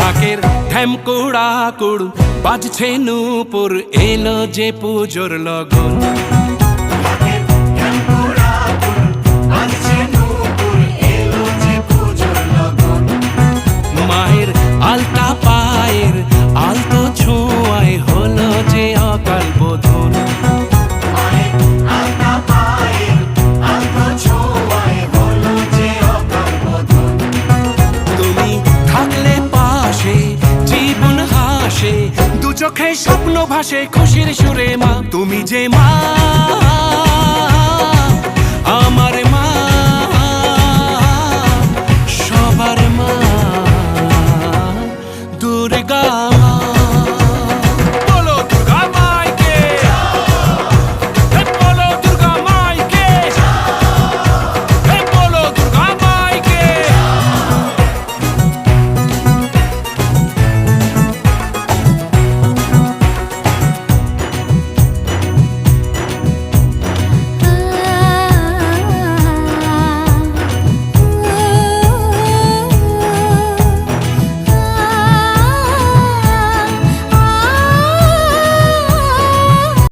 ঢাকের ঢ্যামকুড়া কুড় বাজছে নূপুর, এলো যে পুজোর লগন। মায়ের আলতা পায়ের আলতো ছোঁয়ায় হলো যে অকাল বোধন। তুমি থাকলে পাশে জীবন হাসে, দু চোখে স্বপ্ন ভাসে খুশির সুরে মা, তুমি যে মা।